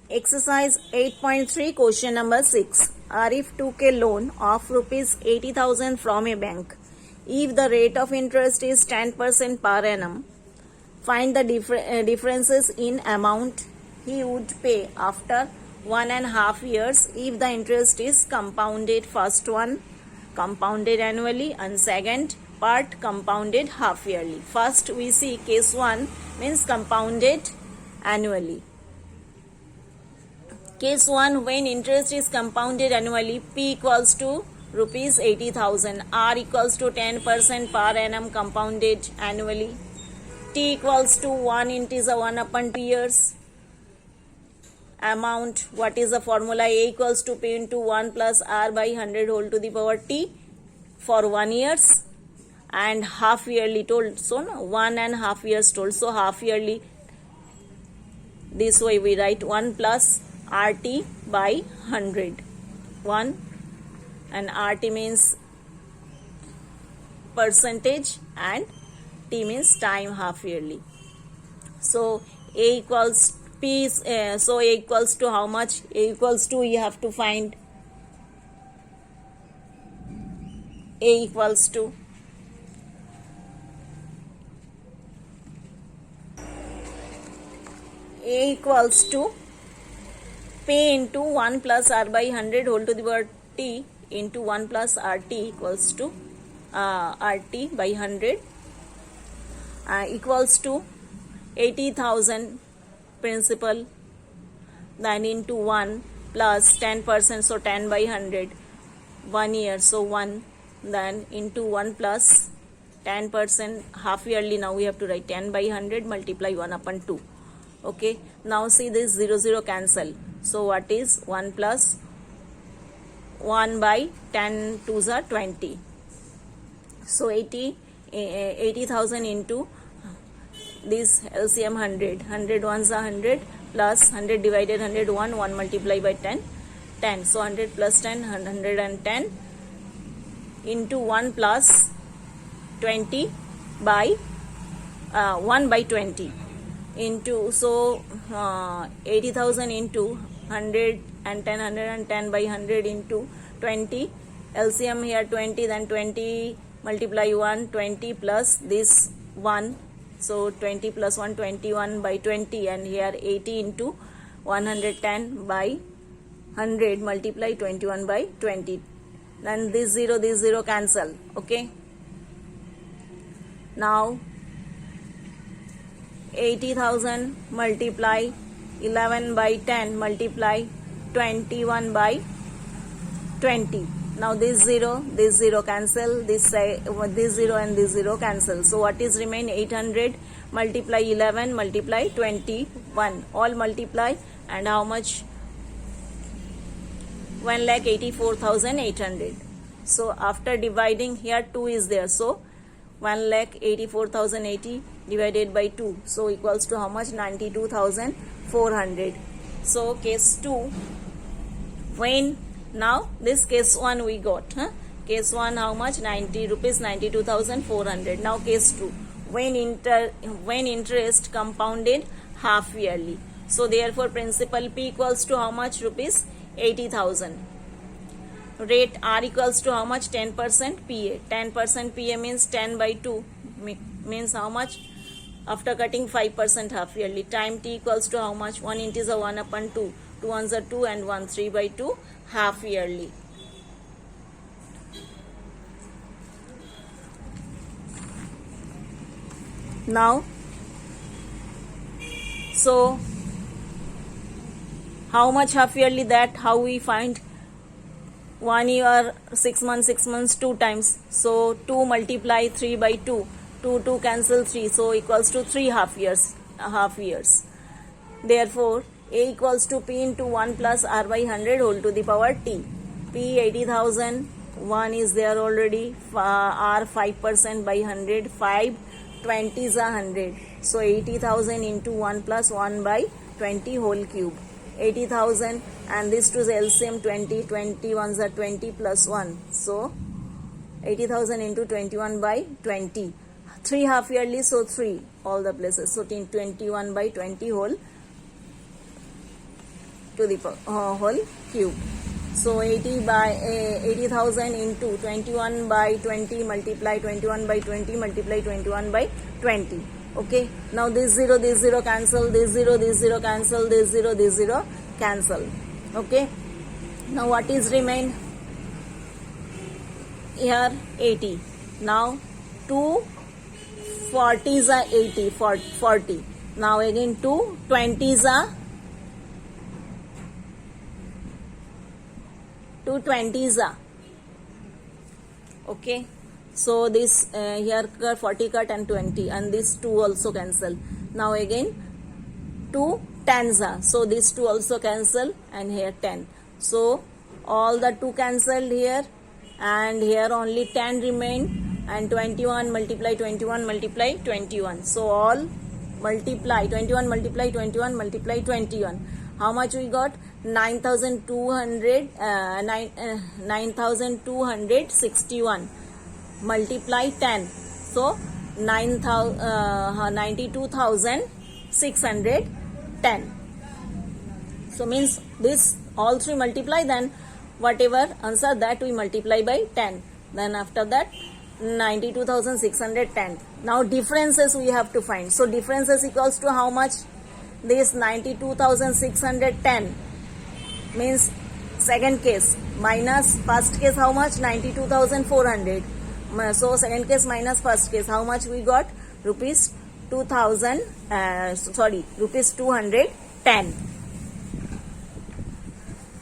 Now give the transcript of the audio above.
Exercise 8.3 question number 6. Arif took a loan of rupees 80,000 from a bank. If the rate of interest is 10% per annum, find the differences in amount he would pay after 1.5 years if the interest is compounded. First one compounded annually and second part compounded half yearly. First we see case 1 means compounded annually. Case 1, when interest is compounded annually, P equals to rupees 80,000, R equals to 10% per annum compounded annually, T equals to 1 into 1 upon 2 years. Amount, what is the formula? A equals to P into 1 plus R by 100 whole to the power T for 1 years, and half yearly told, so no, 1.5 years told, so half yearly. This way we write 1 plus RT by 100. 1 and RT means percentage and T means time, half yearly. So A equals P so A equals to how much? A equals to, you have to find A equals to P into 1 plus R by 100 whole to the power T into 1 plus RT equals to RT by 100 equals to 80,000 principal, then into 1 plus 10%, so 10 by 100, 1 year, so 1, then into 1 plus 10% half yearly. Now we have to write 10 by 100 multiply 1 upon 2. Okay, now see this 0 0 cancel, so what is 1 plus 1 by 10 2s are 20, so 80,000 into this LCM 100 ones are 100 plus 100 divided 100 1 multiply by 10 10, so 100 plus 10 110 into 1 plus 20 by 1 by 20 into, so 80,000 into 110 by 100 into 20, LCM here 20, then 20 multiply 1 20 plus this 1, so 20 plus 1 21 by 20, and here 80 into 110 by 100 multiply 21 by 20, then this 0 cancel. Okay, now 80,000 multiply 11 by 10 multiply 21 by 20. Now this 0 cancel, this 0 and this 0 cancel. So what is remain? 800 multiply 11 multiply 21. All multiply, and how much? 1,84,800. So after dividing, here 2 is there, so 1,84,080 divided by 2, so equals to how much? 92,400. So case 2, when, now this case 1 we got, case 1 how much? 90 rupees 92,400. Now case 2, when interest compounded half yearly, so therefore principal P equals to how much? Rupees 80,000. Rate R equals to how much? 10% PA. 10% PA means 10 by 2 means how much? After cutting 5% half yearly. Time T equals to how much? 1 into 1 upon 2. 2 ones are 2 and 1 3 by 2 half yearly. Now, so how much half yearly? That how we find? 1 year 6 months 2 times, so 2 multiply 3 by 2, 2 cancel 3, so equals to 3 half years. Therefore A equals to P into 1 plus R by 100 whole to the power T. P 80,000, 1 is there already, R 5% by 100, 5 20s are 100, so 80,000 into 1 plus 1 by 20 whole cube. 80,000 and this to the LCM 20 ones are 20 plus 1, so 80,000 into 21 by 20, 3 half yearly, so 3 all the places, so 21 by 20 whole to the whole cube. So 80,000 into 21 by 20 multiply 21 by 20 multiply 21 by 20. Okay, now this 0 cancel, this 0 cancel, this 0 cancel. Okay, now what is remained? Here 80. Now 2 40s are 80, 40. Now again 2 20s are 2 20s are. Okay, so this here 40 cut and 20, and this 2 also cancel. Now again 2 10s are, so this 2 also cancel, and here 10. So all the 2 cancelled here, and here only 10 remain, and 21 multiply 21 multiply 21. So all multiply 21 multiply 21 multiply 21. How much we got? 9,261 multiply 10. So 92,610. So means this all three multiply, then whatever answer that we multiply by 10. Then after that 92,610. Now differences we have to find. So differences equals to how much? This 92,610 means second case minus first case how much? 92,400. So second case minus first case, how much we got? Rupees 210.